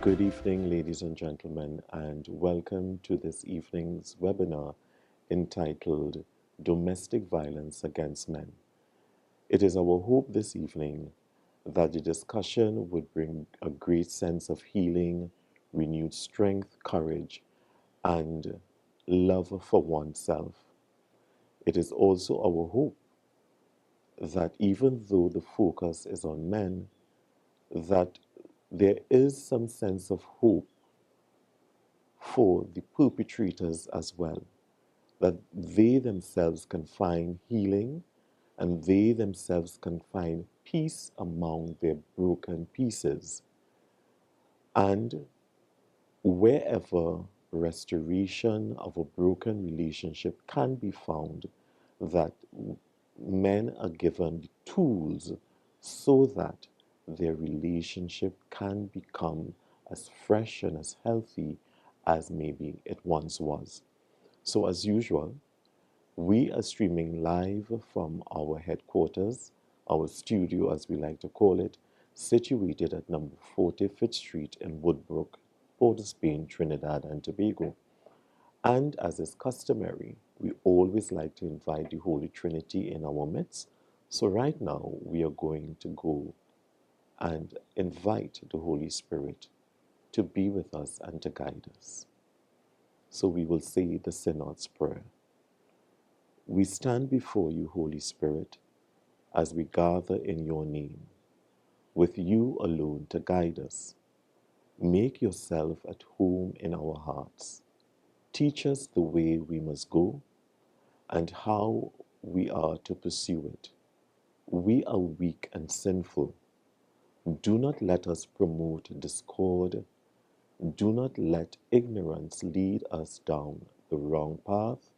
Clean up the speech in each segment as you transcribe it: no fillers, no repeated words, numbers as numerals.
Good evening, ladies and gentlemen, and welcome to this evening's webinar entitled Domestic Violence Against Men. It is our hope this evening that the discussion would bring a great sense of healing, renewed strength, courage, and love for oneself. It is also our hope that even though the focus is on men, that there is some sense of hope for the perpetrators as well, that they themselves can find healing and they themselves can find peace among their broken pieces. And wherever restoration of a broken relationship can be found, that men are given the tools so that their relationship can become as fresh and as healthy as maybe it once was. So, as usual, we are streaming live from our headquarters, our studio, as we like to call it, situated at number 40 Fifth Street in Woodbrook, Port of Spain, Trinidad and Tobago. And as is customary, we always like to invite the Holy Trinity in our midst. So, right now, we are going to go and invite the Holy Spirit to be with us and to guide us. So, we will say the Synod's Prayer. We stand before you, Holy Spirit, as we gather in your name, with you alone to guide us. Make yourself at home in our hearts. Teach us the way we must go and how we are to pursue it. We are weak and sinful. Do not let us promote discord. Do not let ignorance lead us down the wrong path,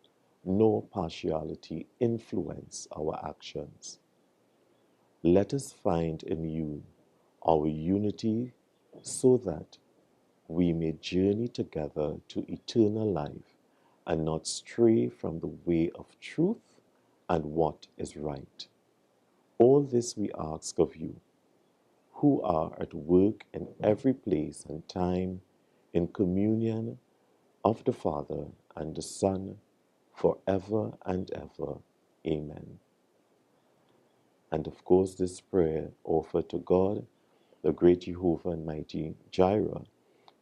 nor partiality influence our actions. Let us find in you our unity so that we may journey together to eternal life and not stray from the way of truth and what is right. All this we ask of you, who are at work in every place and time in communion of the Father and the Son, forever and ever. Amen. And of course, this prayer offered to God, the great Jehovah and mighty Jireh,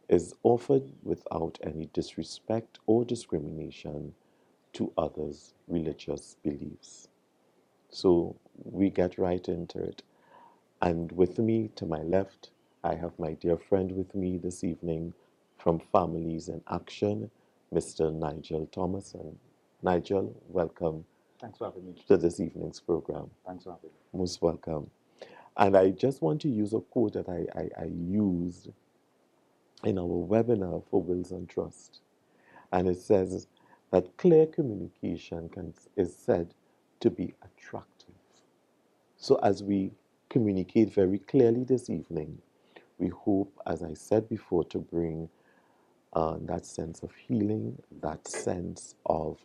is offered without any disrespect or discrimination to others' religious beliefs. So we get right into it. And with me to my left, I have my dear friend with me this evening from Families in Action, Mr. Nigel Thomason. Nigel, welcome. Thanks for having me. To this evening's program. Thanks for having me. Most welcome. And I just want to use a quote that I used in our webinar for Wills and Trust. And it says that clear communication is said to be attractive. So as we communicate very clearly this evening, we hope, as I said before, to bring that sense of healing, that sense of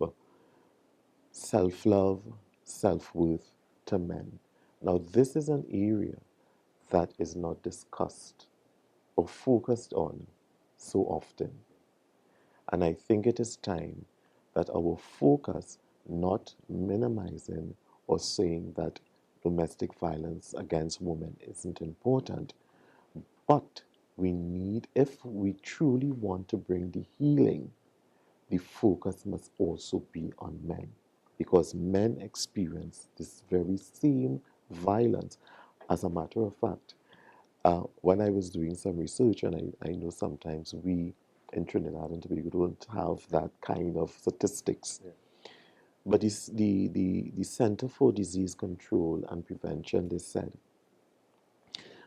self-love, self-worth to men. Now, this is an area that is not discussed or focused on so often. And I think it is time that our focus, not minimizing or saying that domestic violence against women isn't important, but we need, if we truly want to bring the healing, the focus must also be on men, because men experience this very same violence. As a matter of fact, when I was doing some research, and I know sometimes we in Trinidad and Tobago don't have that kind of statistics, Yeah. but the Center for Disease Control and Prevention, they said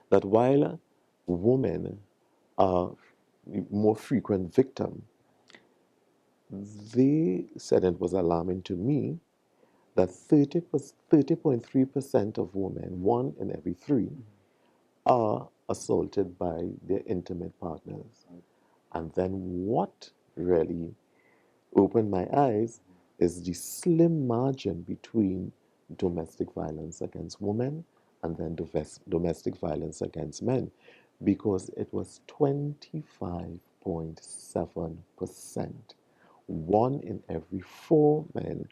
that while women are the more frequent victim, they said, it was alarming to me, that 30.3% of women, one in every three, are assaulted by their intimate partners. And then what really opened my eyes is the slim margin between domestic violence against women and then domestic violence against men. because it was 25.7%. One in every four men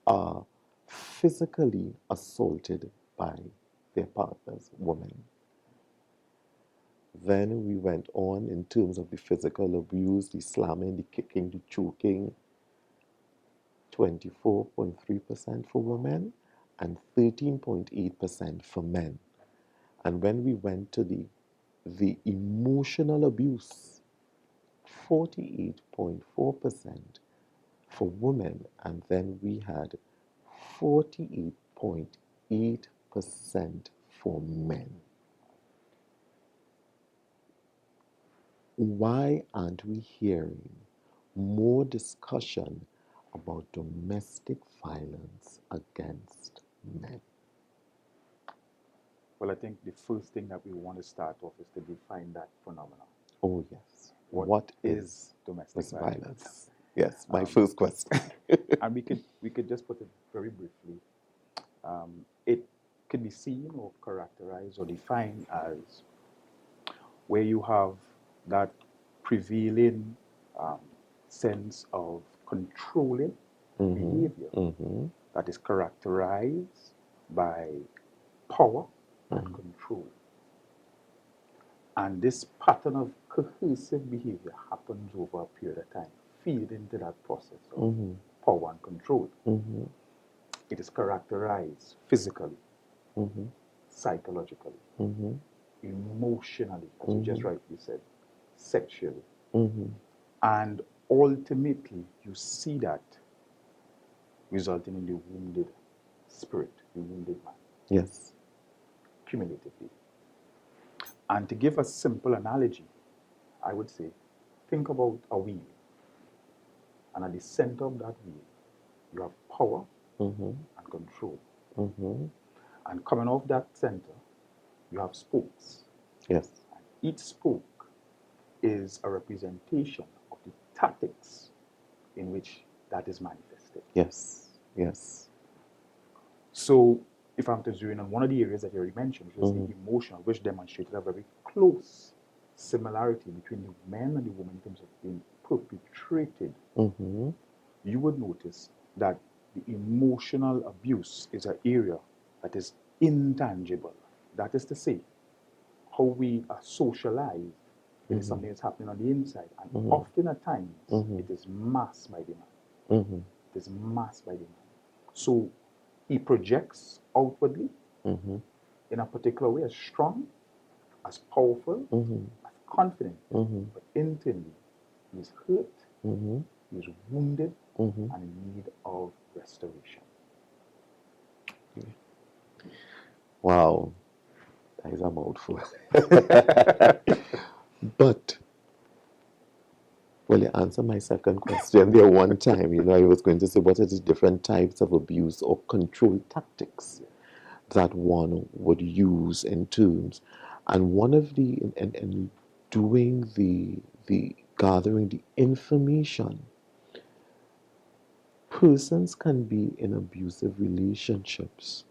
are physically assaulted by their partners, women. Then we went on in terms of the physical abuse, the slamming, the kicking, the choking, 24.3% for women and 13.8% for men. And when we went to the emotional abuse, 48.4% for women, and then we had 48.8% for men. Why aren't we hearing more discussion about domestic violence against men? Well, I think the first thing that we want to start off is to define that phenomenon. Oh, yes. What is domestic violence? Violence? Yes, my first question. And we could just put it very briefly. It could be seen or characterized or defined as where you have that prevailing sense of controlling behavior that is characterized by power and control. And this pattern of cohesive behavior happens over a period of time, feed into that process of power and control. It is characterized physically, psychologically, emotionally, as you just rightly said, sexually. And ultimately, you see that resulting in the wounded spirit, the wounded man. Yes. Cumulatively. And to give a simple analogy, I would say, think about a wheel. And at the center of that wheel, you have power and control. And coming off that center, you have spokes. Yes. And each spoke is a representation of the tactics in which that is manifested. Yes. Yes. So, if I'm to zero in on one of the areas that you already mentioned, which is the emotional, which demonstrated a very close similarity between the men and the women in terms of being perpetrated, you would notice that the emotional abuse is an area that is intangible. That is to say, how we are socialized, it is something that's happening on the inside. And often at times, it is masked by the man. It is masked by the man. So he projects outwardly in a particular way as strong, as powerful, as confident, but internally he's hurt, he's wounded, and in need of restoration. Wow, that is a mouthful. But, well, you answer my second question there one time. I was going to say, what are the different types of abuse or control tactics that one would use in terms? And one of the, in doing the gathering the information, persons can be in abusive relationships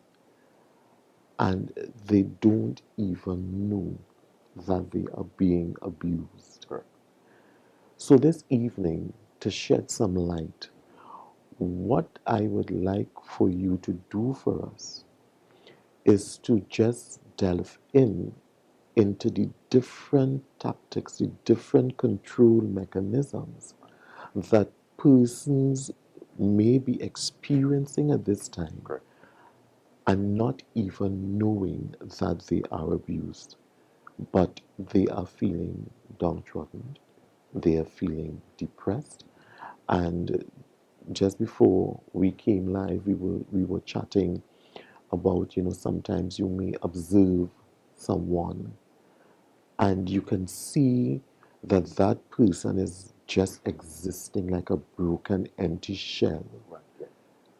and they don't even know that they are being abused. Correct. So this evening, to shed some light, what I would like for you to do for us is to just delve into the different tactics, the different control mechanisms that persons may be experiencing at this time. Correct. And not even knowing that they are abused, but they are feeling downtrodden, they are feeling depressed. And just before we came live, we were chatting about, sometimes you may observe someone and you can see that that person is just existing like a broken, empty shell. Right. Yeah.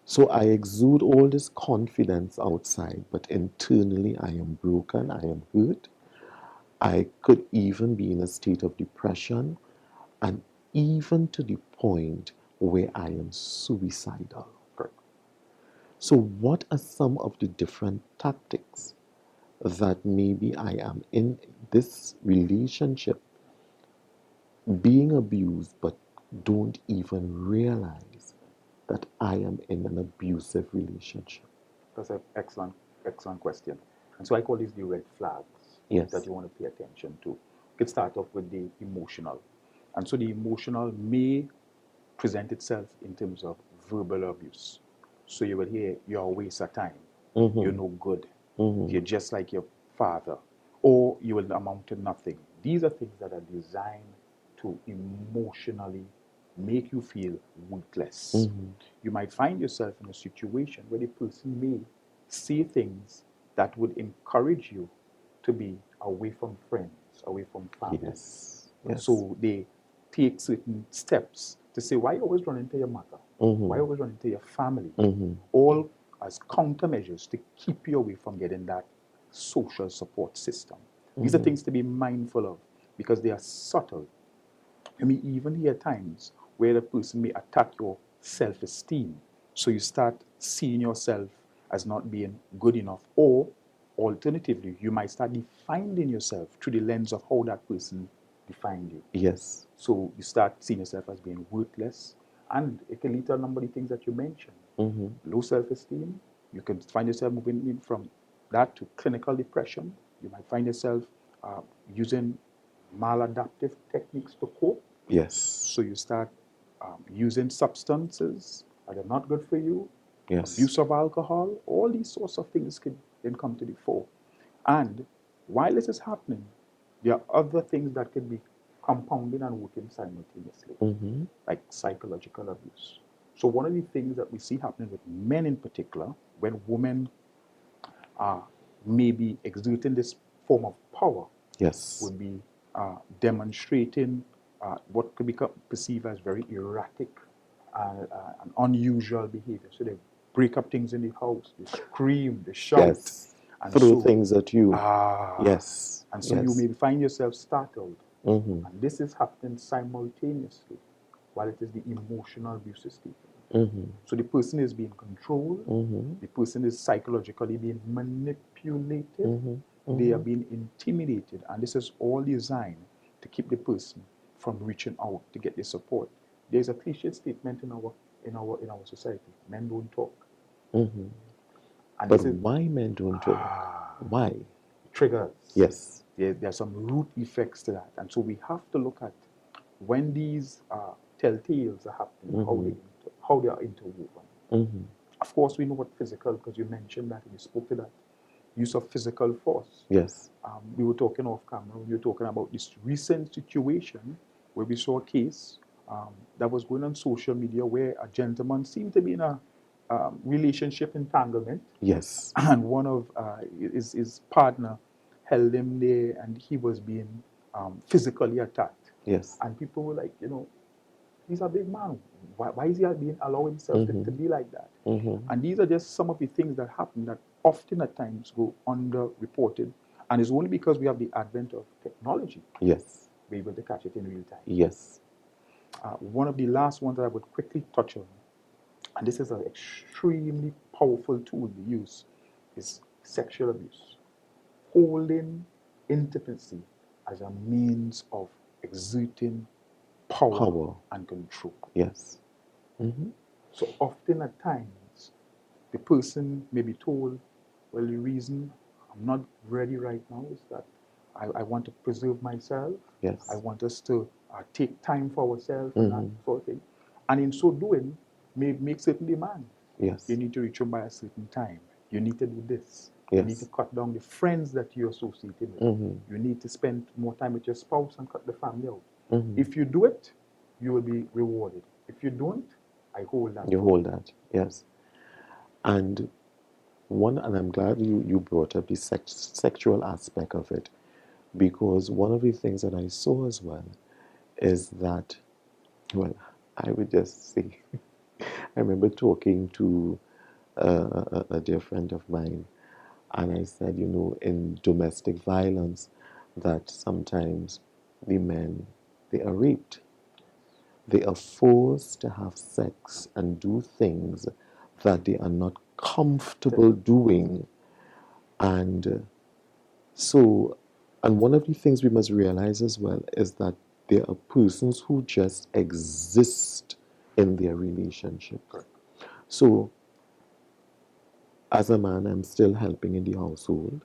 So I exude all this confidence outside, but internally I am broken, I am hurt. I could even be in a state of depression, and even to the point where I am suicidal. Correct. So, what are some of the different tactics that maybe I am in this relationship being abused, but don't even realize that I am in an abusive relationship? That's an excellent question. And so I call these the red flags Yes. that you want to pay attention to. We could start off with the emotional. And so the emotional may present itself in terms of verbal abuse. So you will hear, you're a waste of time, you're no good, you're just like your father, or you will amount to nothing. These are things that are designed to emotionally make you feel worthless. You might find yourself in a situation where the person may say things that would encourage you to be away from friends, away from family. Yes. Yes. So they take certain steps to say, why you always run into your mother? Why you always run into your family? All as countermeasures to keep you away from getting that social support system. These are things to be mindful of because they are subtle. You may even hear times where the person may attack your self-esteem. So you start seeing yourself as not being good enough, or alternatively, you might start defining yourself through the lens of how that person defined you. Yes. So you start seeing yourself as being worthless, and it can lead to a number of things that you mentioned. Low self-esteem. You can find yourself moving in from that to clinical depression. You might find yourself using maladaptive techniques to cope. Yes. So you start using substances that are not good for you, Yes. abuse of alcohol, all these sorts of things can then come to the fore. And while this is happening, there are other things that can be compounding and working simultaneously, like psychological abuse. So one of the things that we see happening with men in particular, when women are maybe exerting this form of power, Yes. would be demonstrating what could be perceived as very erratic and unusual behavior. So they break up things in the house, they scream, they shout, Yes. and Throw so things at you. Yes. and so Yes. you may find yourself startled, and this is happening simultaneously while it is the emotional abuse is taking. So the person is being controlled, the person is psychologically being manipulated, they are being intimidated, and this is all designed to keep the person from reaching out to get the support. There's a cliched statement in our society: men don't talk. And But this is why men don't talk? Why? triggers. Yes. There are some root effects to that, and so we have to look at when these telltales are happening, how they are interwoven. Of course, we know what physical, because you mentioned that and you spoke to that use of physical force. Yes. We were talking off camera. We were talking about this recent situation where we saw a case that was going on social media where a gentleman seemed to be in a relationship entanglement. Yes. And one of his partner held him there, and he was being physically attacked. Yes. And people were like, he's a big man. Why is he being allowing himself to be like that? And these are just some of the things that happen that often at times go underreported. And it's only because we have the advent of technology Yes. we're able to catch it in real time. Yes. One of the last ones that I would quickly touch on, and this is an extremely powerful tool we use, is sexual abuse. Holding intimacy as a means of exerting power and control. Yes. So often at times, the person may be told, well, the reason I'm not ready right now is that I want to preserve myself. Yes. I want us to take time for ourselves and that sort of thing. And in so doing, may make certain demands. Yes. You need to reach home by a certain time. You need to do this. Yes. You need to cut down the friends that you're associated with. You need to spend more time with your spouse and cut the family out. If you do it, you will be rewarded. If you don't, I hold that. You hold that. Yes. And I'm glad you brought up the sexual aspect of it, because one of the things that I saw as well is that, well, I would just say, I remember talking to a dear friend of mine, and I said, in domestic violence, that sometimes the men, they are raped. They are forced to have sex and do things that they are not comfortable doing. And So, and one of the things we must realize as well is that there are persons who just exist in their relationships. Correct. So, as a man, I'm still helping in the household.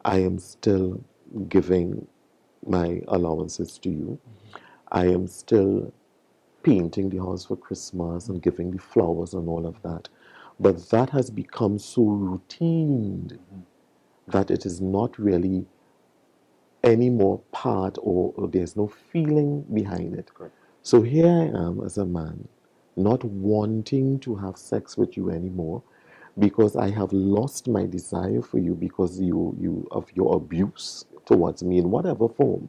I am still giving my allowances to you. I am still painting the house for Christmas and giving the flowers and all of that. But that has become so routine that it is not really any more part, or there's no feeling behind it. Correct. So here I am as a man, not wanting to have sex with you anymore because I have lost my desire for you because you of your abuse towards me in whatever form.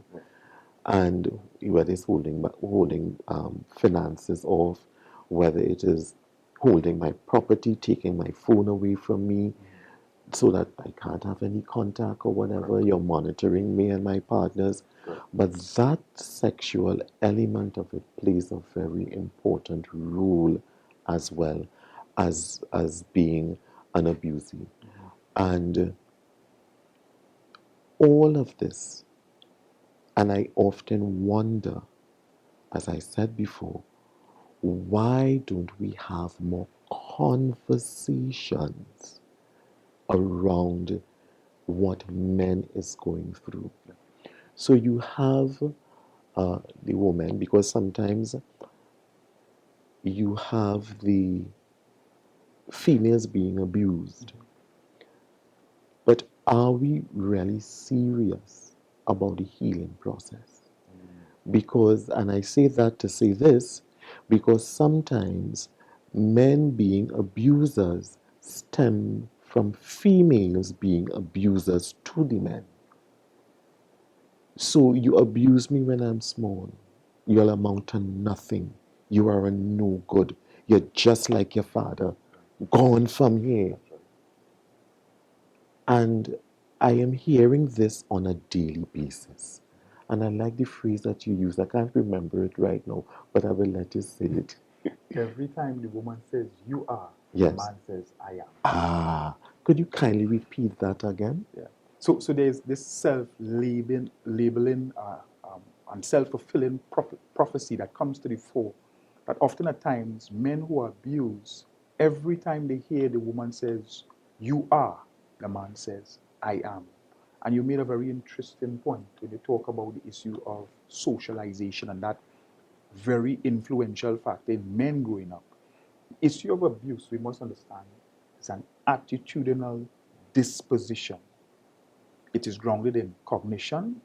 And whether it's holding finances off, whether it is holding my property, taking my phone away from me, so that I can't have any contact or whatever. You're monitoring me and my partners. But that sexual element of it plays a very important role as well as being an abusee. And all of this, and I often wonder, as I said before, why don't we have more conversations around what men is going through? So you have the woman, because sometimes you have the females being abused. But are we really serious about the healing process? Because, and I say that to say this, because sometimes men being abusers stem from females being abusers to the men. So you abuse me when I'm small. You'll amount to nothing. You are a no good. You're just like your father. Gone from here. And I am hearing this on a daily basis. And I like the phrase that you use. I can't remember it right now, but I will let you say it. Every time the woman says you are, Yes. the man says I am. Ah, could you kindly repeat that again? Yeah. So there's this labeling and self-fulfilling prophecy that comes to the fore. That often at times men who are abused, every time they hear the woman says you are, the man says I am. And you made a very interesting point when you talk about the issue of socialization and that very influential factor in men growing up. The issue of abuse, we must understand, is an attitudinal disposition. It is grounded in cognition,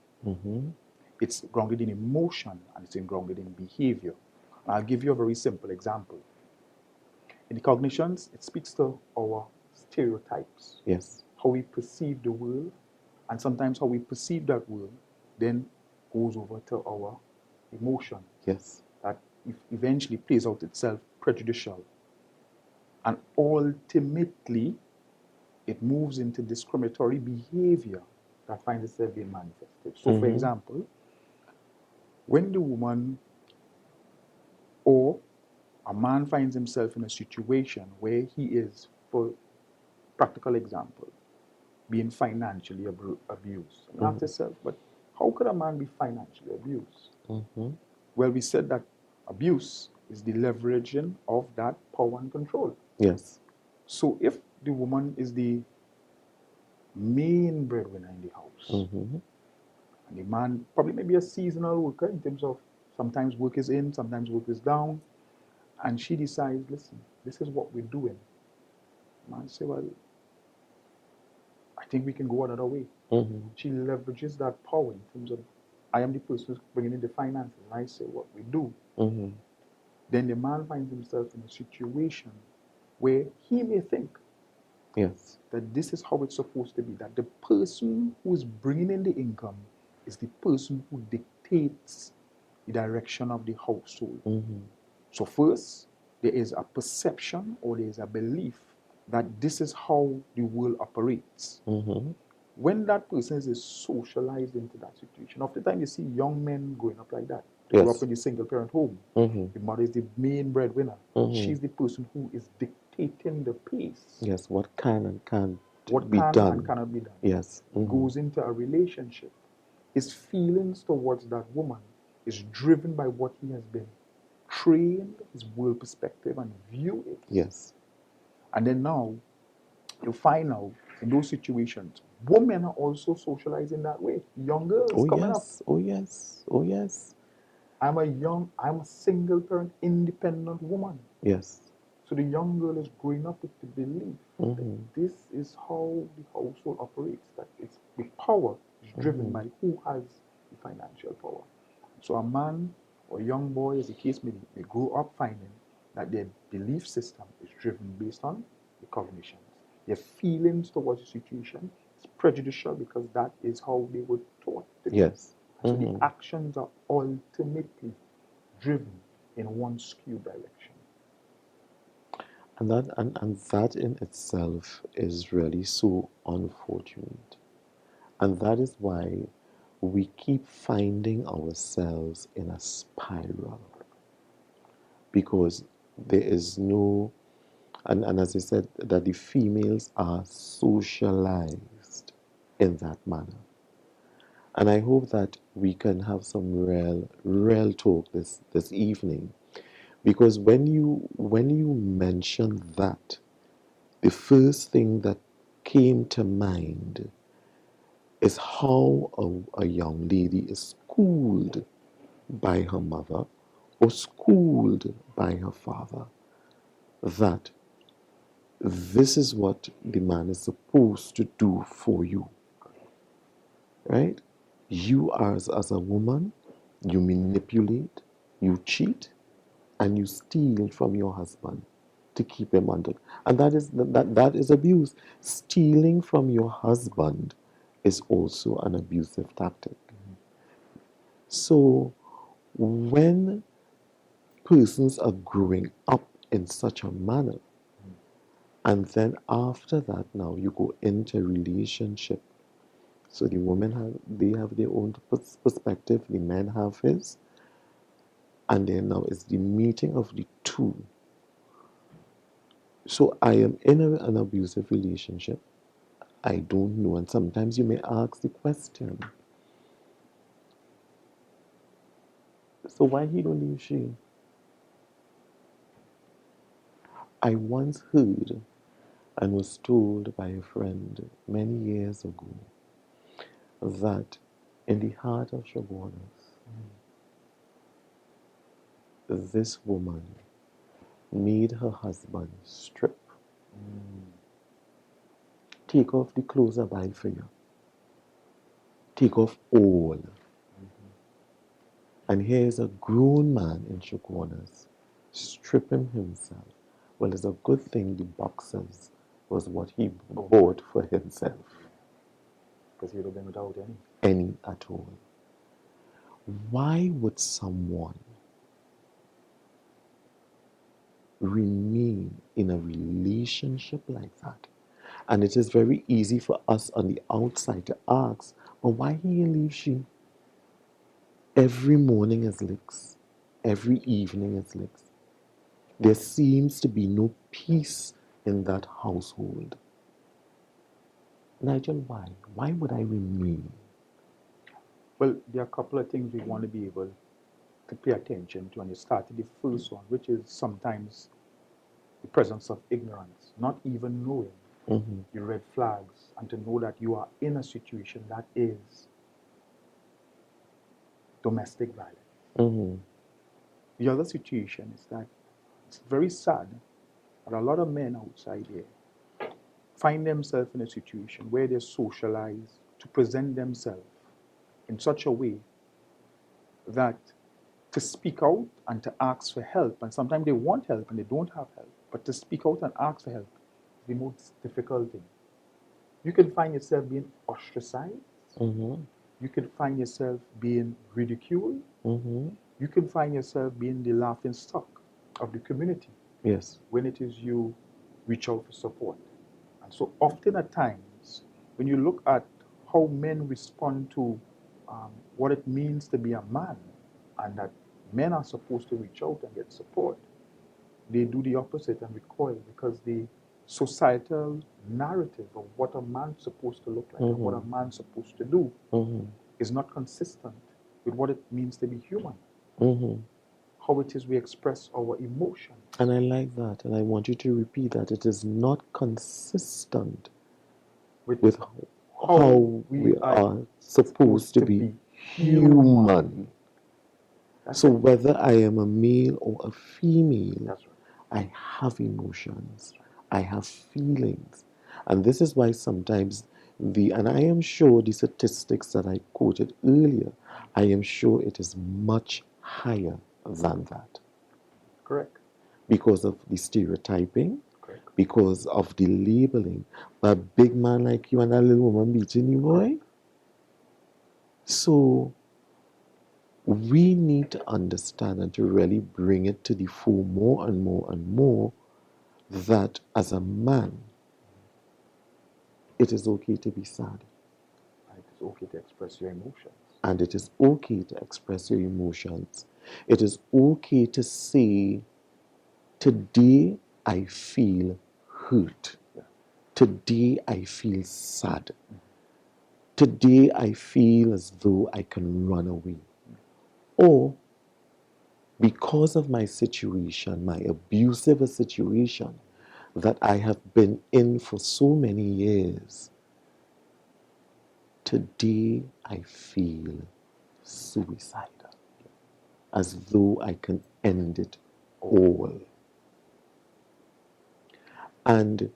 it's grounded in emotion, and it's grounded in behavior. I'll give you a very simple example. In the cognitions, it speaks to our stereotypes, Yes. how we perceive the world, and sometimes how we perceive that world then goes over to our emotion. Yes. That eventually plays out itself prejudicial. And ultimately, it moves into discriminatory behavior that finds itself being manifested. So, for example, when the woman or a man finds himself in a situation where he is, for practical example, being financially abused, and ask yourself, but how could a man be financially abused? Well, we said that abuse is the leveraging of that power and control. Yes. So if the woman is the main breadwinner in the house, and the man probably maybe a seasonal worker in terms of sometimes work is in, sometimes work is down, and she decides, listen, this is what we're doing. Man say, well, I think we can go another way. She leverages that power in terms of, I am the person who's bringing in the finances, and I say what we do. Then the man finds himself in a situation where he may think Yes. that this is how it's supposed to be, that the person who is bringing in the income is the person who dictates the direction of the household. So first, there is a perception or there is a belief that this is how the world operates. When that person is socialized into that situation, oftentimes you see young men growing up like that. They grow up in a single parent home. The mother is the main breadwinner. She's the person who is dictating the pace. Yes, what can and can't what be can done. and cannot be done. Yes. Goes into a relationship. His feelings towards that woman is driven by what he has been trained, his world perspective, and view it. Yes. And then now, you find out in those situations, women are also socializing that way. Young girls Oh coming up. yes. Oh yes. Oh yes. I'm a single parent, independent woman. Yes. So the young girl is growing up with the belief that this is how the household operates, that it's the power is driven by who has the financial power. So a man or a young boy, as the case may be, they grow up finding that their belief system is driven based on the cognitions. Their feelings towards the situation is prejudicial because that is how they were taught to be. Yes. So the actions are ultimately driven in one skewed direction. And that in itself is really so unfortunate. And that is why we keep finding ourselves in a spiral. Because there is no, and as I said, that the females are socialized in that manner. And I hope that we can have some real talk this evening. Because when you mention that, the first thing that came to mind is how a young lady is schooled by her mother or schooled by her father that this is what the man is supposed to do for you, right? You as a woman, you manipulate, you cheat, and you steal from your husband to keep him under. And that is abuse. Stealing from your husband is also an abusive tactic. So when persons are growing up in such a manner, and then after that now you go into relationship. So the women have their own perspective, the men have his, and then now it's the meeting of the two. So I am in an abusive relationship. I don't know, and sometimes you may ask the question, so why he don't leave she? I once heard and was told by a friend many years ago that in the heart of Chaguanas, this woman made her husband strip, take off the clothes I buy for you, take off all. And here's a grown man in Chaguanas stripping himself. Well, it's a good thing the boxers was what he bought for himself. Because he would have been without any. Any at all. Why would someone remain in a relationship like that? And it is very easy for us on the outside to ask, well, why he leave she? Every morning is licks. Every evening is licks. There seems to be no peace in that household. Nigel, why? Why would I remain? Well, there are a couple of things we want to be able to pay attention to, and you started the first one, which is sometimes the presence of ignorance, not even knowing the red flags, and to know that you are in a situation that is domestic violence. The other situation is that it's very sad that a lot of men outside here find themselves in a situation where they're socialized to present themselves in such a way that to speak out and to ask for help, and sometimes they want help and they don't have help, but to speak out and ask for help is the most difficult thing. You can find yourself being ostracized. You can find yourself being ridiculed. You can find yourself being the laughing stock of the community. Yes. When it is you reach out for support. And so often at times, when you look at how men respond to what it means to be a man, and that men are supposed to reach out and get support, they do the opposite and recoil because they societal narrative of what a man's supposed to look like and what a man's supposed to do is not consistent with what it means to be human. How it is we express our emotions. And I like that, and I want you to repeat that. It is not consistent with how we are supposed to be human. So whether I am a male or a female, That's right. I have emotions, I have feelings. And this is why sometimes and I am sure the statistics that I quoted earlier, I am sure it is much higher than that. Correct. Because of the stereotyping, Correct. because of the labeling. But a big man like you and that little woman beating you, boy. So we need to understand and to really bring it to the fore more and more and more that as a man, it is okay to be sad. And it is okay to express your emotions. And it is okay to express your emotions. It is okay to say, today I feel hurt. Today I feel sad. Today I feel as though I can run away. Or because of my situation, my abusive situation that I have been in for so many years, today I feel suicidal, as though I can end it all. And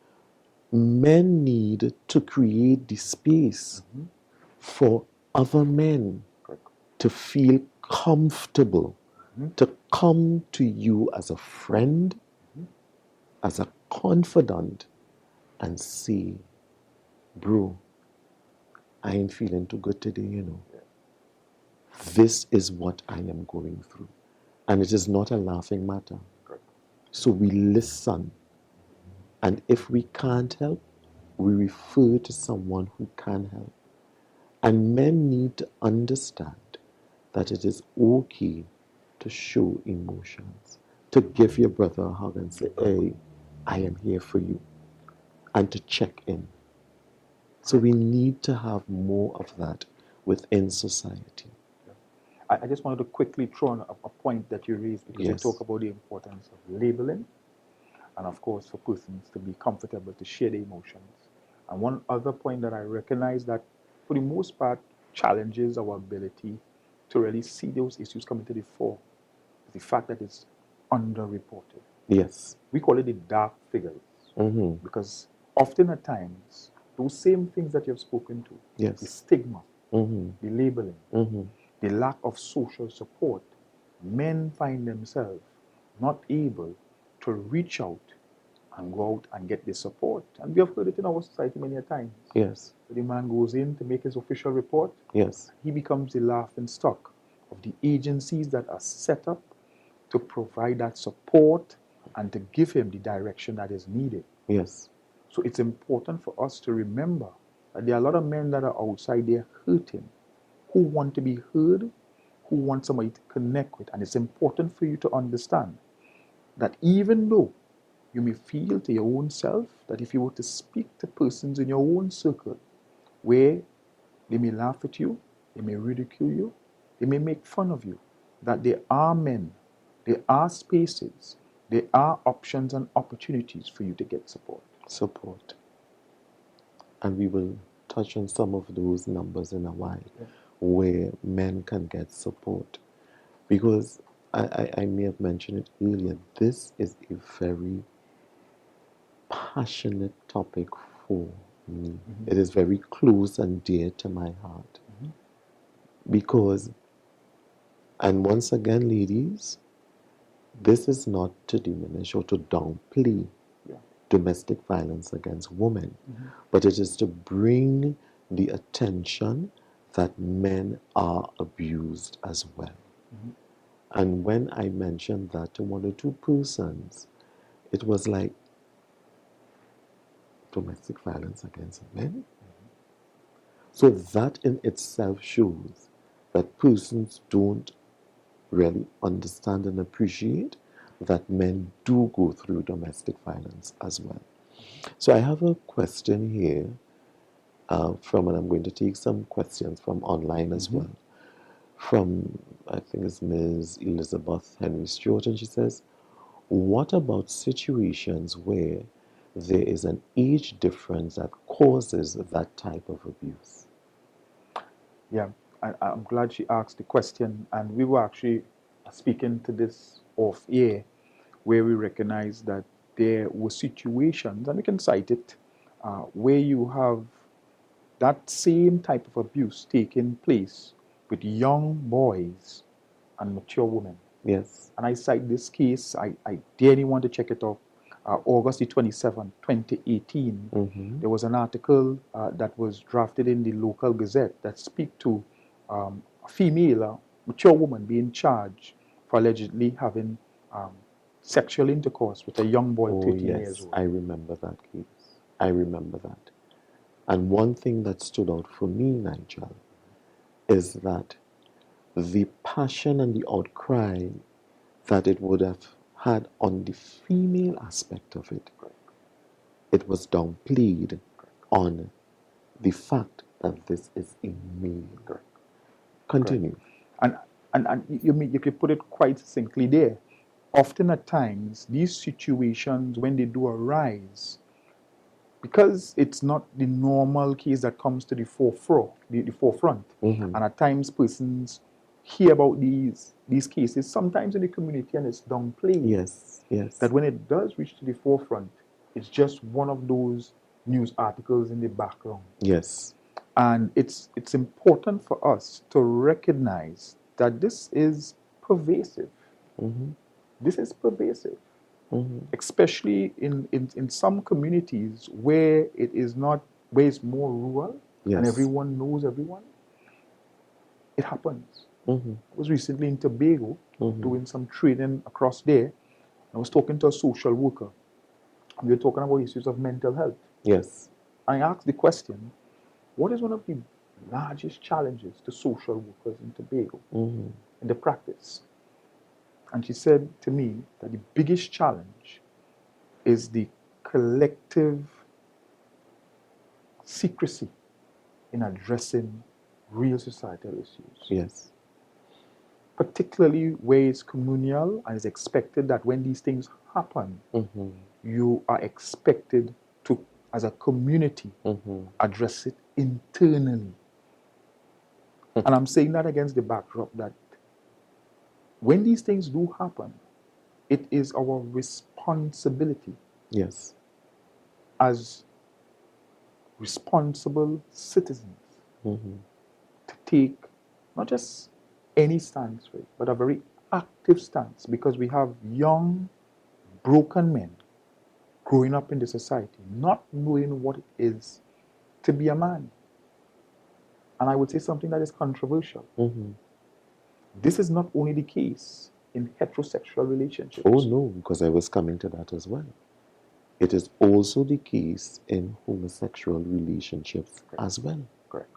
men need to create the space for other men to feel comfortable, to come to you as a friend, as a confidant, and say, bro, I ain't feeling too good today, you know. This is what I am going through. And it is not a laughing matter. So we listen. And if we can't help, we refer to someone who can help. And men need to understand that it is okay to show emotions, to give your brother a hug and say, hey, I am here for you, and to check in. So we need to have more of that within society. I just wanted to quickly throw on a point that you raised because you talk about the importance of labeling and, of course, for persons to be comfortable to share their emotions. And one other point that I recognize that, for the most part, challenges our ability to really see those issues coming to the fore is the fact that it's underreported. Yes. We call it the dark figures because often at times, those same things that you've spoken to, the stigma, the labeling, the lack of social support, men find themselves not able to reach out and go out and get the support. And we have heard it in our society many a times. Yes. The man goes in to make his official report. Yes. He becomes the laughing stock of the agencies that are set up to provide that support and to give him the direction that is needed. Yes. So it's important for us to remember that there are a lot of men that are outside there hurting, who want to be heard, who want somebody to connect with. And it's important for you to understand that even though you may feel to your own self that if you were to speak to persons in your own circle where they may laugh at you, they may ridicule you, they may make fun of you, that there are men, there are spaces, there are options and opportunities for you to get support. Support. And we will touch on some of those numbers in a while, where men can get support. Because I may have mentioned it earlier, this is a very passionate topic for me. It is very close and dear to my heart. Because, and once again, ladies, this is not to diminish or to downplay domestic violence against women, but it is to bring the attention that men are abused as well. And when I mentioned that to one or two persons, it was like, domestic violence against men? So that in itself shows that persons don't really understand and appreciate that men do go through domestic violence as well. So I have a question here and I'm going to take some questions from online as Mm-hmm. well. From, I think it's Ms. Elizabeth Henry Stewart, and she says, what about situations where there is an age difference that causes that type of abuse? Yeah, I'm glad she asked the question, and we were actually speaking to this off air, where we recognize that there were situations, and we can cite it, where you have that same type of abuse taking place with young boys and mature women. Yes. And I cite this case, I dare anyone to check it out. August the 27th, 2018, Mm-hmm. there was an article that was drafted in the local gazette that speak to a female, mature woman being charged for allegedly having um, sexual intercourse with a young boy, Oh, 13 years yes, old. I remember that case. I remember that. And one thing that stood out for me, Nigel, is that the passion and the outcry that it would have had on the female aspect of it, it was downplayed on the fact that this is a male. Correct. Continue. And, you could put it quite succinctly there. Often at times, these situations, when they do arise, because it's not the normal case that comes to the forefront, the forefront, Mm-hmm. and at times persons hear about these cases, sometimes in the community, and it's downplayed. Yes, yes. That when it does reach to the forefront, it's just one of those news articles in the background. Yes. And it's important for us to recognize that this is pervasive. Mm-hmm. This is pervasive, Mm-hmm. especially in some communities where it is not, where it's more rural and Yes. everyone knows everyone. It happens. Mm-hmm. I was recently in Tobago Mm-hmm. doing some training across there. I was talking to a social worker. We were talking about issues of mental health. Yes. I asked the question, what is one of the largest challenges to social workers in Tobago Mm-hmm. in the practice? And she said to me that the biggest challenge is the collective secrecy in addressing real societal issues, Yes. particularly where it's communal and it's expected that when these things happen, Mm-hmm. you are expected to, as a community, Mm-hmm. address it internally. And I'm saying that against the backdrop that when these things do happen, it is our responsibility Yes. as responsible citizens Mm-hmm. to take not just any stance for it, but a very active stance, because we have young, broken men growing up in the society, not knowing what it is to be a man. And I would say something that is controversial. Mm-hmm. This is not only the case in heterosexual relationships. Oh no, because I was coming to that as well. It is also the case in homosexual relationships as well. Correct.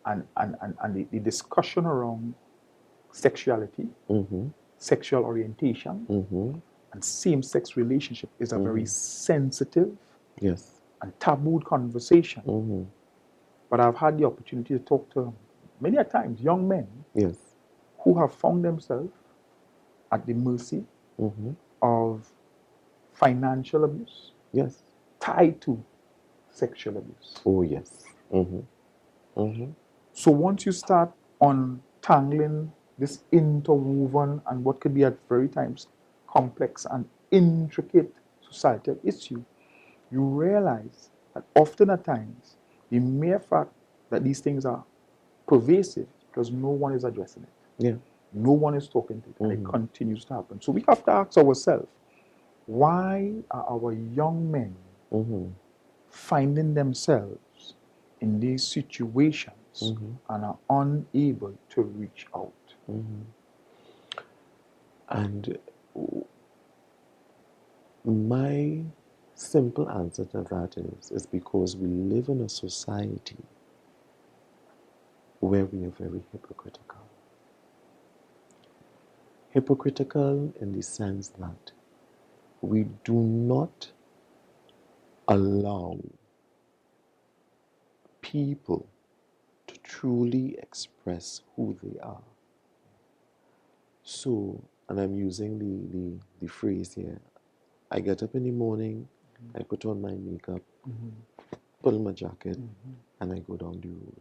And the discussion around sexuality, Mm-hmm. sexual orientation, Mm-hmm. and same-sex relationship is a very Mm-hmm. sensitive Yes. and tabooed conversation. Mm-hmm. But I've had the opportunity to talk to many a times young men Yes. who have found themselves at the mercy Mm-hmm. of financial abuse Yes. tied to sexual abuse. Oh yes. Mm-hmm. Mm-hmm. So once you start untangling this interwoven and what could be at very times complex and intricate societal issue, you realize that often at times the mere fact that these things are pervasive because no one is addressing it. Yeah. No one is talking to it, and it Mm-hmm. continues to happen. So we have to ask ourselves, why are our young men Mm-hmm. finding themselves in these situations Mm-hmm. and are unable to reach out? Mm-hmm. And my simple answer to that is because we live in a society where we are very hypocritical. Hypocritical in the sense that we do not allow people to truly express who they are. So, and I'm using the phrase here, I get up in the morning, I put on my makeup, put on my jacket, and I go down the road.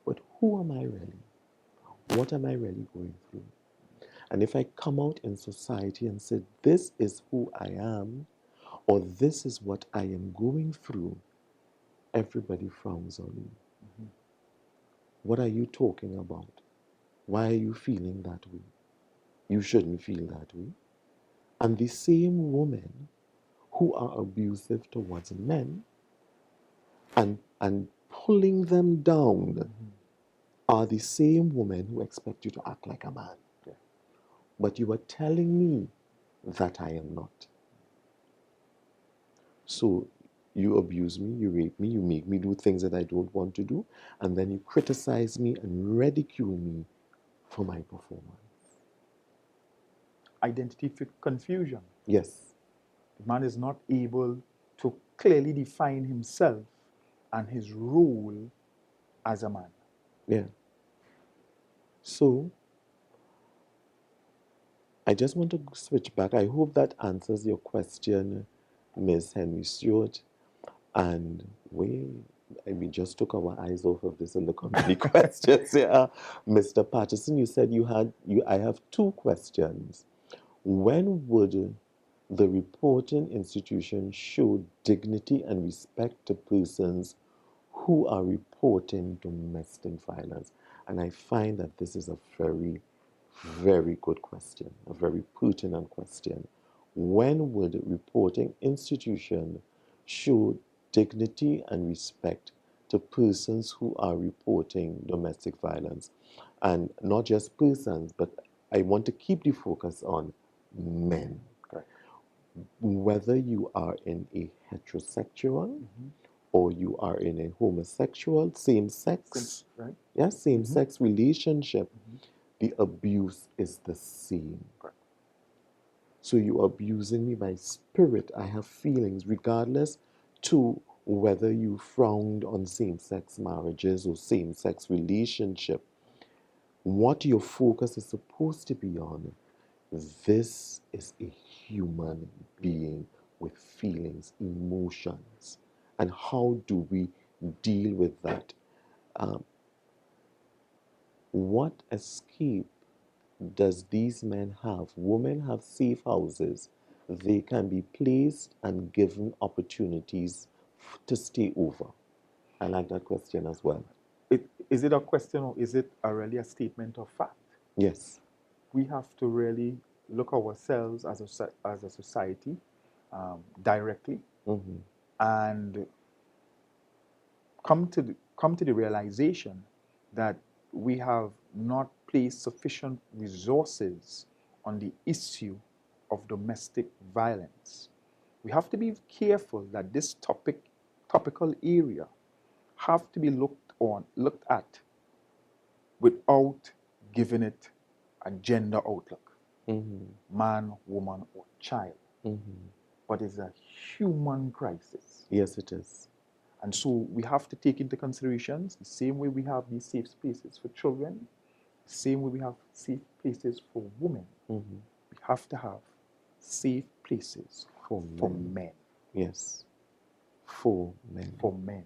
But who am I really? What am I really going through? And if I come out in society and say, this is who I am, or this is what I am going through, everybody frowns on me. What are you talking about? Why are you feeling that way? You shouldn't feel that way. And the same women who are abusive towards men and pulling them down are the same women who expect you to act like a man. Yeah. But you are telling me that I am not. So you abuse me, you rape me, you make me do things that I don't want to do, and then you criticize me and ridicule me for my performance. Identity confusion. Yes. The man is not able to clearly define himself and his role as a man. Yeah. So I just want to switch back. I hope that answers your question, Ms. Henry Stewart. And we just took our eyes off of this and look how many questions there are. Mr. Patterson, you said I have two questions. When would the reporting institution show dignity and respect to persons who are reporting domestic violence? And I find that this is a very, very good question, a very pertinent question. When would reporting institution show dignity and respect to persons who are reporting domestic violence? And not just persons, but I want to keep the focus on men. Correct. Whether you are in a heterosexual or you are in a homosexual, same sex, Right? yes, same sex relationship, the abuse is the same. Correct. So you're abusing me by spirit. I have feelings, regardless to whether you frowned on same-sex marriages or same-sex relationship. What your focus is supposed to be on, this is a human being with feelings, emotions. And how do we deal with that? What escape does these men have? Women have safe houses. They can be placed and given opportunities to stay over. I like that question as well. Is it a question or is it really a statement of fact? Yes. We have to really look ourselves as a society directly and come to the realization that we have not placed sufficient resources on the issue of domestic violence. We have to be careful that this topical area have to be looked at without giving it a gender outlook, man, woman, or child. But it's a human crisis. Yes, it is. And so we have to take into considerations the same way we have these safe spaces for children, the same way we have safe places for women. We have to have safe places For men. Yes. For men. For men.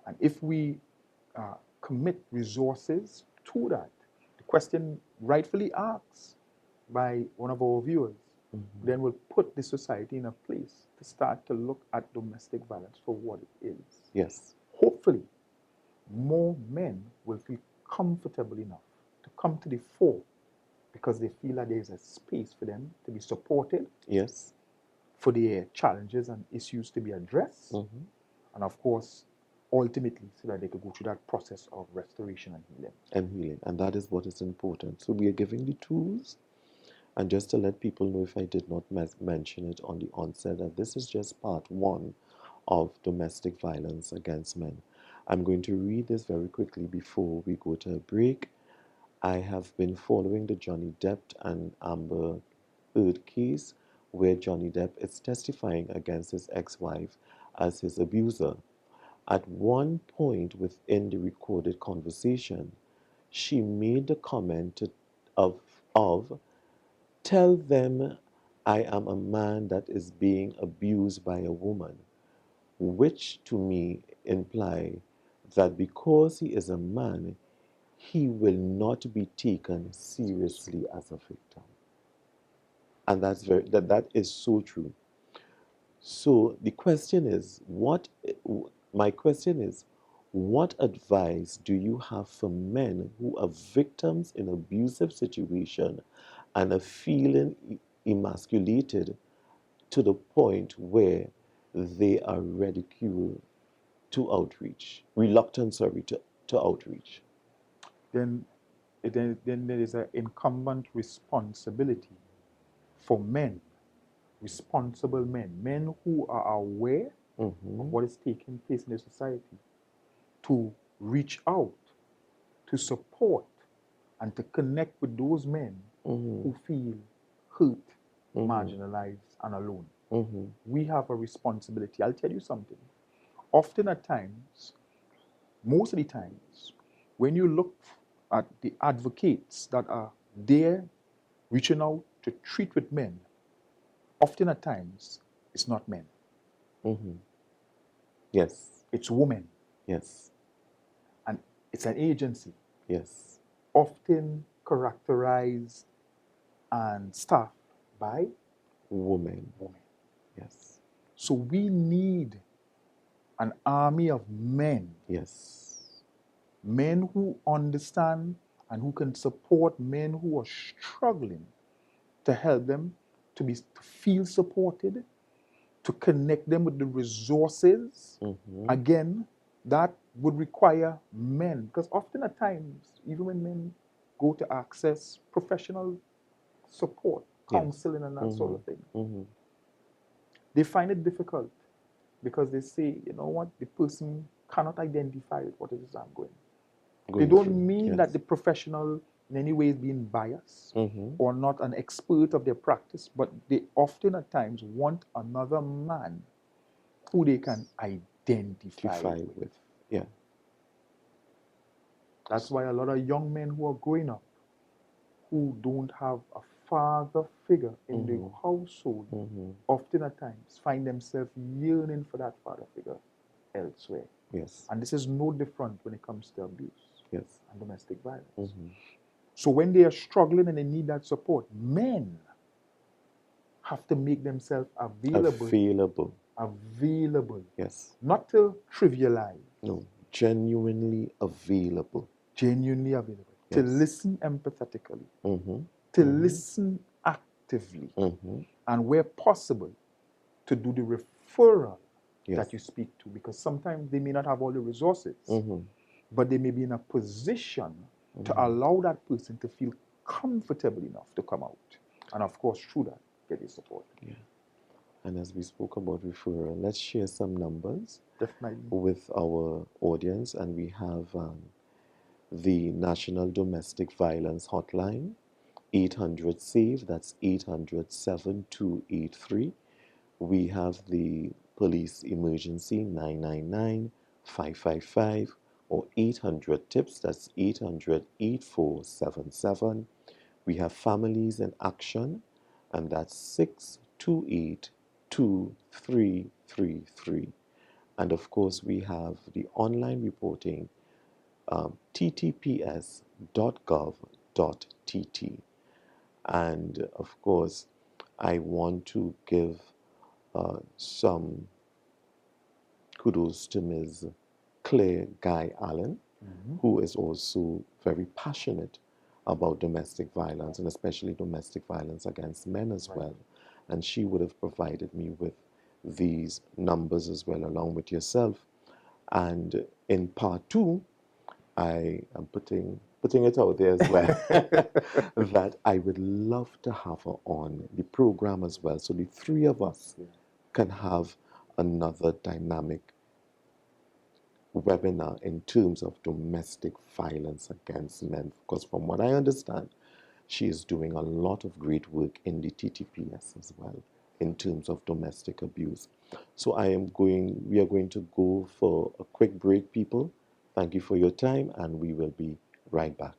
And if we commit resources to that, the question rightfully asked by one of our viewers, then we'll put the society in a place to start to look at domestic violence for what it is. Yes. Hopefully, more men will feel comfortable enough to come to the fore because they feel that there's a space for them to be supported. Yes. For their challenges and issues to be addressed. And of course, ultimately, so that they could go through that process of restoration and healing. And that is what is important. So we are giving the tools. And just to let people know, if I did not mention it on the onset, that this is just part one of domestic violence against men. I'm going to read this very quickly before we go to a break. I have been following the Johnny Depp and Amber Heard case where Johnny Depp is testifying against his ex-wife as his abuser. At one point within the recorded conversation, she made the comment of tell them I am a man that is being abused by a woman, which to me imply that because he is a man, he will not be taken seriously as a victim. And that is so true. So the question is, my question is, what advice do you have for men who are victims in abusive situation and are feeling emasculated to the point where they are ridiculed to outreach, reluctant, sorry, to outreach? Then there is an incumbent responsibility for men, responsible men who are aware of what is taking place in the society, to reach out, to support, and to connect with those men who feel hurt, marginalized, and alone. We have a responsibility. I'll tell you something. Often at times, most of the times, when you look at the advocates that are there reaching out to treat with men, often at times, it's not men. Yes. It's women. Yes. And it's an agency. Yes. Often characterized and staffed by women. Yes. So we need an army of men. Yes. Men who understand and who can support men who are struggling, to help them to feel supported, to connect them with the resources. Again, that would require men, because often at times, even when men go to access professional support, counseling, and that sort of thing, they find it difficult because they say, you know what, the person cannot identify with what it is I'm going. They don't mean that the professional in any way is being biased or not an expert of their practice, but they often at times want another man who they can identify with. Yeah. That's why a lot of young men who are growing up, who don't have a father figure in the household, often at times find themselves yearning for that father figure elsewhere. Yes. And this is no different when it comes to abuse and domestic violence. So when they are struggling and they need that support, men have to make themselves available. Yes. Not to trivialize. No, genuinely available. Genuinely available. Yes. To listen empathetically. To listen actively. And where possible, to do the referral that you speak to. Because sometimes they may not have all the resources, but they may be in a position to allow that person to feel comfortable enough to come out. And of course, through that, get his support. Yeah. And as we spoke about referral, let's share some numbers Definitely with our audience. And we have the National Domestic Violence Hotline, 800-SAVE, that's 800-7283. We have the Police Emergency, 999-555, or 800-TIPS, that's 800-8477. We have Families in Action, and that's 628-2333. And of course, we have the online reporting, ttps.gov.tt. And of course, I want to give some kudos to Ms. Claire Guy Allen, who is also very passionate about domestic violence, and especially domestic violence against men as well. And she would have provided me with these numbers as well, along with yourself. And in part 2, I am putting it out there as well, that I would love to have her on the program as well, so the three of us can have another dynamic webinar in terms of domestic violence against men. Because from what I understand, she is doing a lot of great work in the TTPS as well. in terms of domestic abuse. So we are going to go for a quick break, people. Thank you for your time, and we will be right back.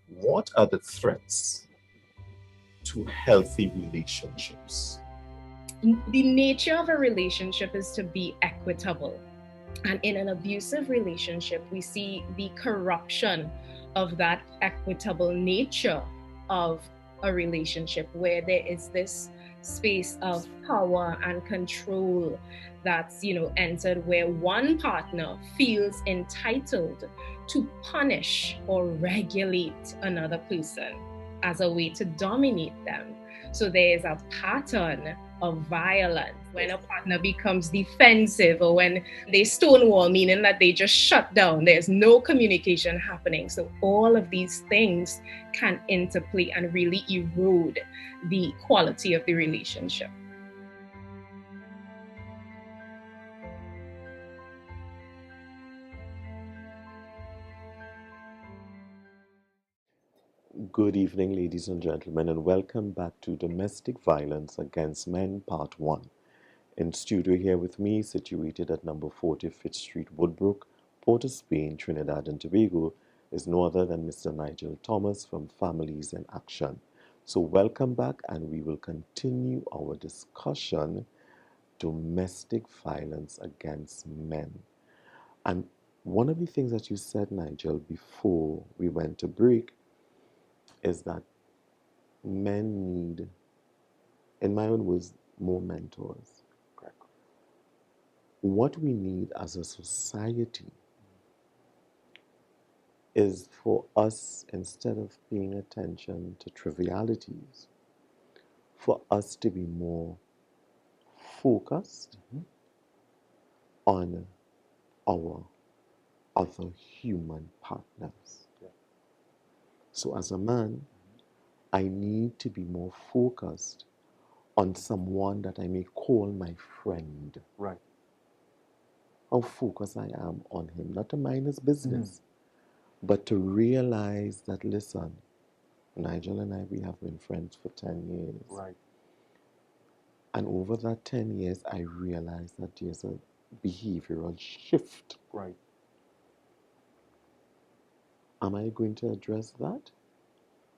What are the threats to healthy relationships? The nature of a relationship is to be equitable. And in an abusive relationship, we see the corruption of that equitable nature of a relationship, where there is this space of power and control that's entered, where one partner feels entitled to punish or regulate another person as a way to dominate them. So there is a pattern of violence when a partner becomes defensive, or when they stonewall, meaning that they just shut down. There's no communication happening. So all of these things can interplay and really erode the quality of the relationship. Good evening, ladies and gentlemen, and welcome back to Domestic Violence Against Men, Part 1. In studio here with me, situated at number 40 Fitz Street, Woodbrook, Port of Spain, Trinidad and Tobago, is no other than Mr. Nigel Thomas from Families in Action. So welcome back, and we will continue our discussion, domestic violence against men. And one of the things that you said, Nigel, before we went to break, is that men need, in my own words, more mentors. Correct. What we need as a society is for us, instead of paying attention to trivialities, for us to be more focused on our other human partners. Yeah. So as a man, I need to be more focused on someone that I may call my friend. Right. How focused I am on him, not to mind his business, but to realize that, listen, Nigel and I, we have been friends for 10 years. Right. And over that 10 years, I realized that there's a behavioral shift. Right. Am I going to address that?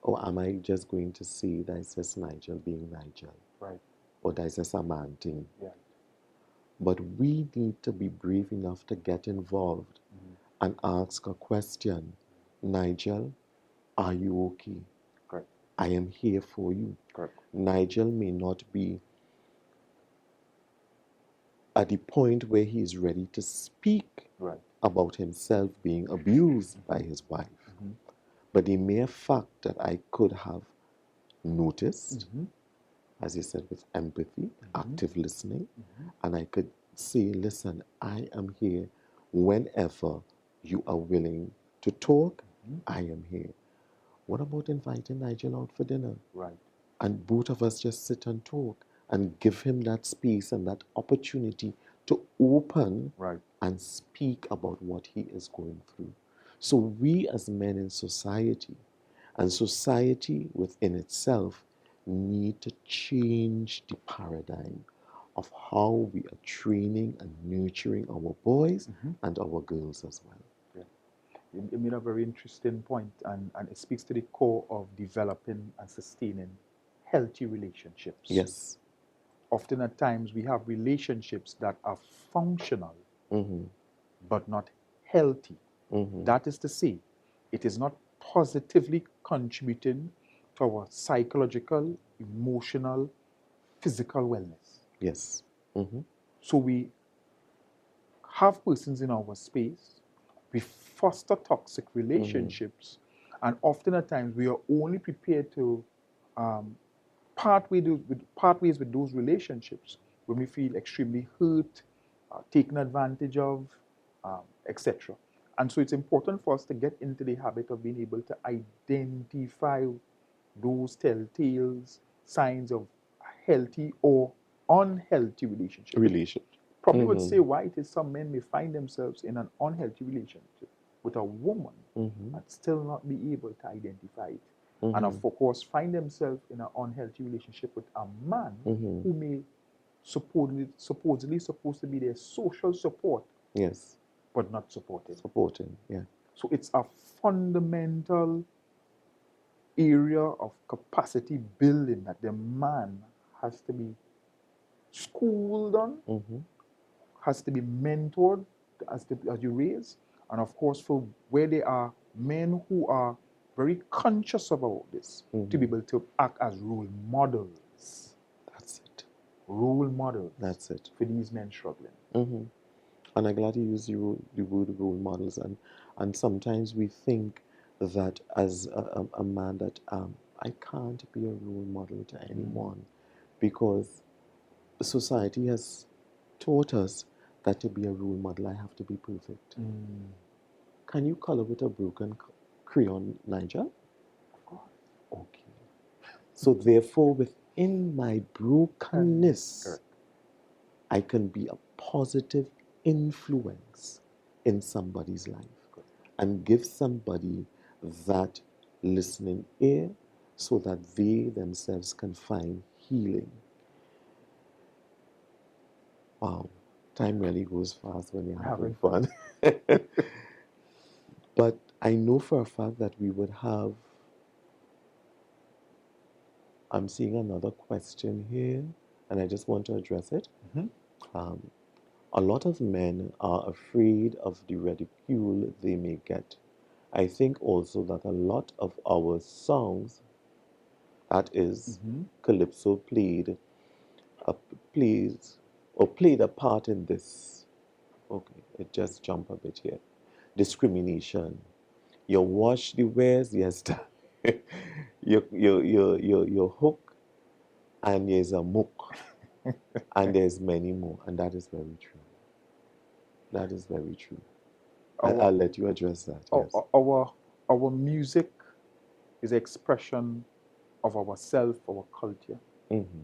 Or am I just going to see that it's just Nigel being Nigel? Right. Or that's just a man thing? Yeah. But we need to be brave enough to get involved and ask a question. Nigel, are you okay? Correct. I am here for you. Correct. Nigel may not be at the point where he is ready to speak about himself being abused by his wife. But the mere fact that I could have noticed, as you said, with empathy, active listening, and I could say, listen, I am here whenever you are willing to talk, I am here. What about inviting Nigel out for dinner? Right. And both of us just sit and talk and give him that space and that opportunity to open and speak about what he is going through. So we as men in society, and society within itself, need to change the paradigm of how we are training and nurturing our boys and our girls as well. You made a very interesting point, and it speaks to the core of developing and sustaining healthy relationships. Yes. often at times we have relationships that are functional Mm-hmm. but not healthy. Mm-hmm. That is to say, it is not positively contributing to our psychological, emotional, physical wellness. Yes. Mm-hmm. So we have persons in our space, we foster toxic relationships, and often at times we are only prepared to um, part ways with those relationships when we feel extremely hurt, taken advantage of, etc. And so it's important for us to get into the habit of being able to identify those telltales, signs of healthy or unhealthy relationship. Relation. Probably would say why it is some men may find themselves in an unhealthy relationship with a woman Mm-hmm. and still not be able to identify it. Mm-hmm. And of course, find themselves in an unhealthy relationship with a man Mm-hmm. who may supposedly supposed to be their social support, Yes. but not supportive. Supporting. Yeah. So it's a fundamental area of capacity building that the man has to be schooled on, Mm-hmm. has to be mentored as you raise, and of course, for where there are men who are very conscious about this, to be able to act as role models. That's it. Role models. That's it. For these men struggling. Mm-hmm. And I'm glad you use the word role models. And sometimes we think that as a man that I can't be a role model to anyone because society has taught us that to be a role model, I have to be perfect. Can you color with a broken crayon, Nigel? Of course. Okay. So therefore, within my brokenness, Correct. I can be a positive influence in somebody's life and give somebody that listening ear so that they themselves can find healing. Wow, time really goes fast when you're having fun. But I know for a fact that we would have, I'm seeing another question here, and I just want to address it. A lot of men are afraid of the ridicule they may get. I think also that a lot of our songs, that is, Calypso a, played a part in this. Okay, it just jumped a bit here. Discrimination. You wash the wares, yes, your hook, and there's a mook, and there's many more, and that is very true. That is very true. I'll let you address that. Yes. Our music is an expression of ourself, our culture. Mm-hmm.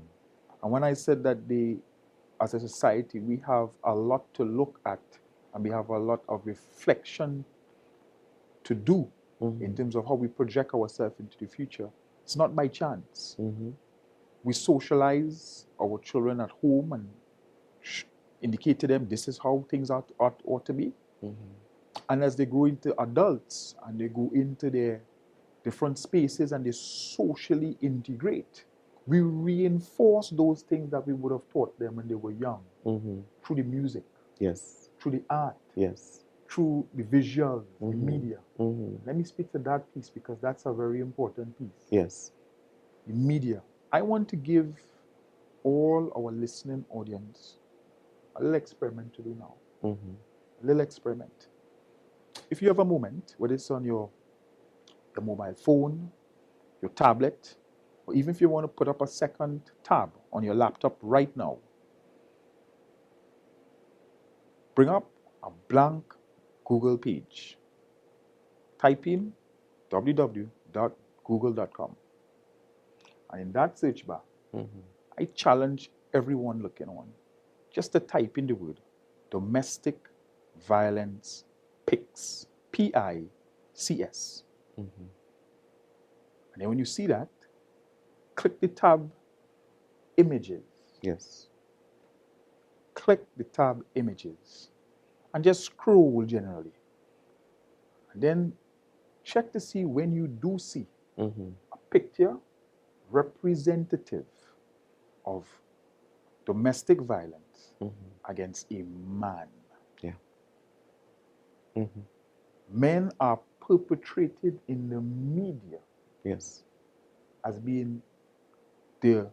And when I said that as a society, we have a lot to look at and we have a lot of reflection to do in terms of how we project ourselves into the future, it's not by chance. We socialize our children at home and indicate to them this is how things ought to be. And as they grow into adults and they go into their different spaces and they socially integrate, we reinforce those things that we would have taught them when they were young through the music, yes, through the art, yes, through the visuals, the media. Let me speak to that piece because that's a very important piece. Yes. The media. I want to give all our listening audience a little experiment to do now. A little experiment. If you have a moment, whether it's on your mobile phone, your tablet, or even if you want to put up a second tab on your laptop right now, bring up a blank Google page. Type in www.google.com. And in that search bar, I challenge everyone looking on just to type in the word domestic violence PICS. PICS. And then when you see that, click the tab images. Yes. Click the tab images and just scroll generally. And then check to see when you do see a picture representative of domestic violence Mhm. against a man. Yeah. Mhm. Men are perpetrated in the media Yes. as being the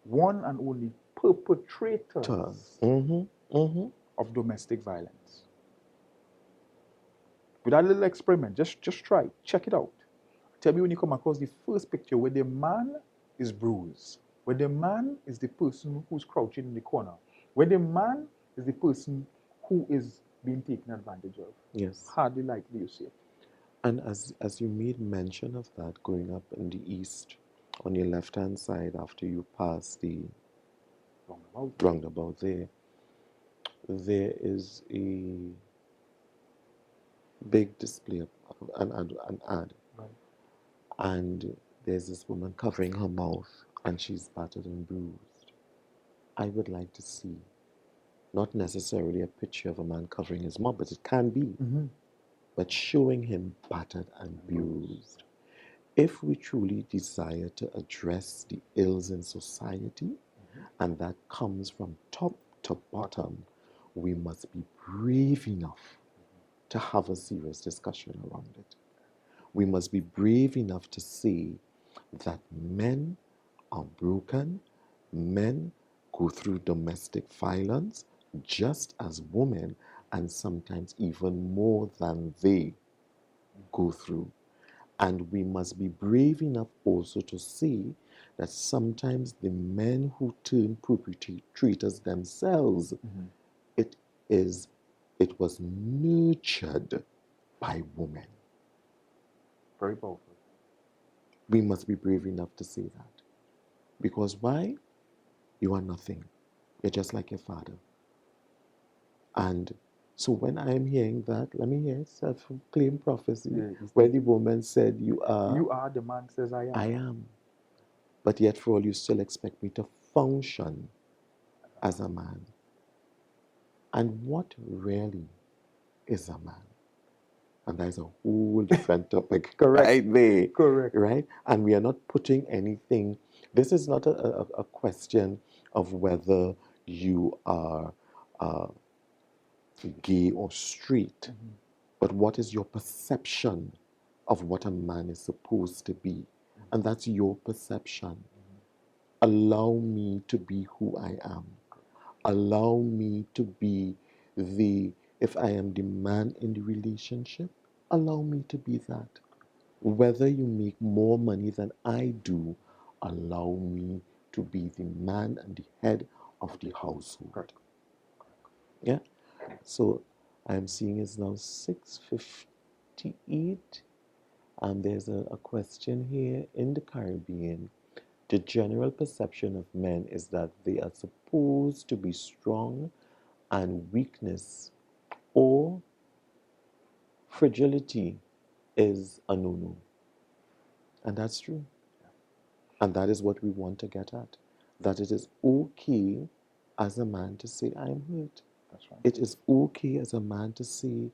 one and only perpetrators Mhm. Mhm. of domestic violence. With that little experiment, just try, check it out. Tell me when you come across the first picture where the man is bruised, where the man is the person who's crouching in the corner, where the man is the person who is being taken advantage of. Yes. Hardly likely you see it. And as you made mention of that, going up in the east, on your left-hand side after you pass the roundabout there is a big display of an ad. Right. And there's this woman covering her mouth and she's battered and bruised. I would like to see not necessarily a picture of a man covering his mouth, but it can be, but showing him battered and bruised. If we truly desire to address the ills in society, and that comes from top to bottom, we must be brave enough to have a serious discussion around it. We must be brave enough to say that men are broken, men go through domestic violence just as women, and sometimes even more than they go through. And we must be brave enough also to see that sometimes the men who turn perpetrators themselves, it was nurtured by women. Very powerful. We must be brave enough to say that. Because why? You are nothing. You're just like your father. And so when I'm hearing that, let me hear self-proclaimed prophecy, where the woman said, you are the man says I am. I am. But yet for all you still expect me to function as a man. And what really is a man? And that's a whole different topic. Correct. Right there. Correct. Right? And we are not putting anything, this is not a question of whether you are gay or straight, but what is your perception of what a man is supposed to be? And that's your perception. Allow me to be who I am. Allow me to be if I am the man in the relationship, allow me to be that. Whether you make more money than I do, allow me to be the man and the head of the household. Yeah? So I'm seeing it's now 6:58. There's a question here. In the Caribbean, the general perception of men is that they are supposed to be strong, and weakness or fragility is a no-no. And that's true. And that is what we want to get at. That it is okay as a man to say, I'm hurt. That's right. It is okay as a man to say,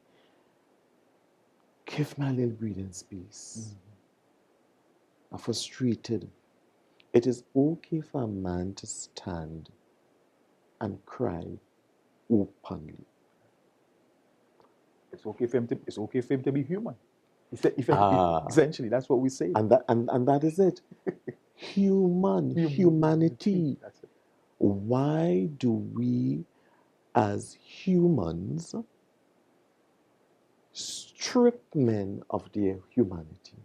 give my little breathing space. I'm frustrated. It is okay for a man to stand and cry openly. It's okay for him to be human. Essentially, that's what we say. And that is it. Humanity. That's it. Why do we as humans strip men of their humanity?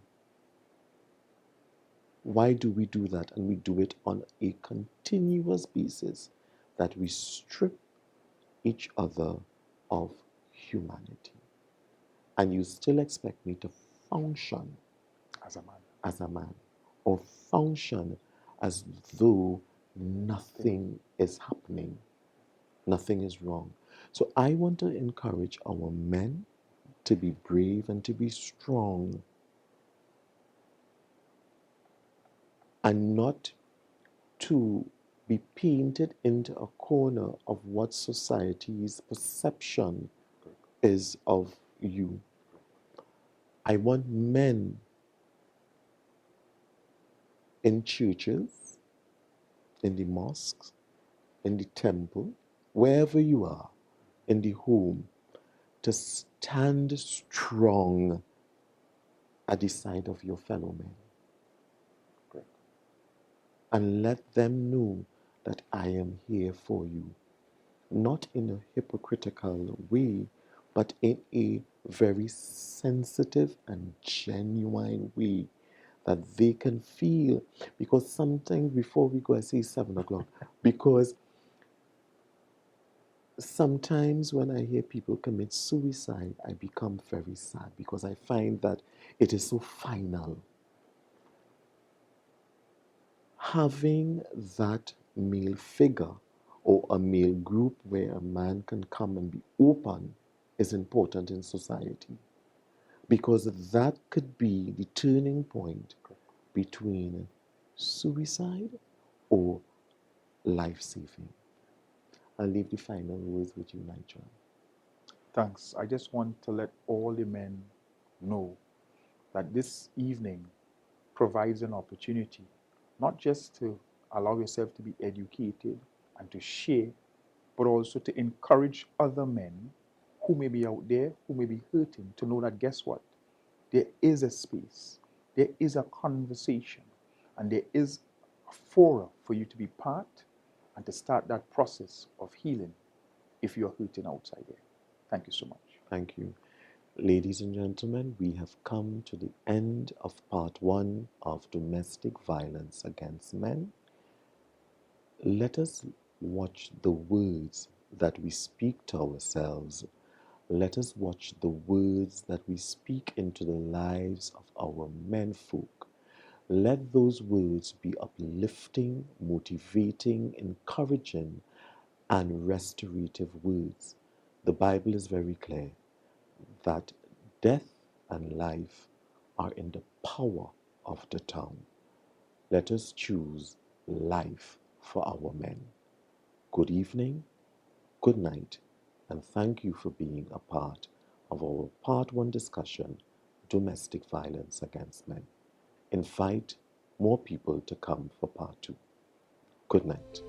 Why do we do that? And we do it on a continuous basis, that we strip each other of humanity. And you still expect me to function as a man, or function as though nothing is happening, nothing is wrong. So I want to encourage our men to be brave and to be strong, and not to be painted into a corner of what society's perception is of you. I want men in churches, in the mosques, in the temple, wherever you are, in the home, to stand strong at the side of your fellow men. Correct. And let them know that I am here for you. Not in a hypocritical way, but in a very sensitive and genuine way that they can feel. Because sometimes before we go, I say 7 o'clock, because sometimes when I hear people commit suicide, I become very sad because I find that it is so final. Having that male figure or a male group where a man can come and be open is important in society, because that could be the turning point between suicide or life saving. I'll leave the final words with you, Nigel. Thanks. I just want to let all the men know that this evening provides an opportunity not just to allow yourself to be educated and to share, but also to encourage other men who may be out there, who may be hurting, to know that guess what? There is a space, there is a conversation, and there is a forum for you to be part and to start that process of healing if you're hurting outside there. Thank you so much. Thank you. Ladies and gentlemen, we have come to the end of part 1 of domestic violence against men. Let us watch the words that we speak to ourselves. Let us watch the words that we speak into the lives of our menfolk. Let those words be uplifting, motivating, encouraging, and restorative words. The Bible is very clear that death and life are in the power of the tongue. Let us choose life for our men. Good evening, good night, and thank you for being a part of our Part 1 discussion, Domestic Violence Against Men. Invite more people to come for Part 2. Good night.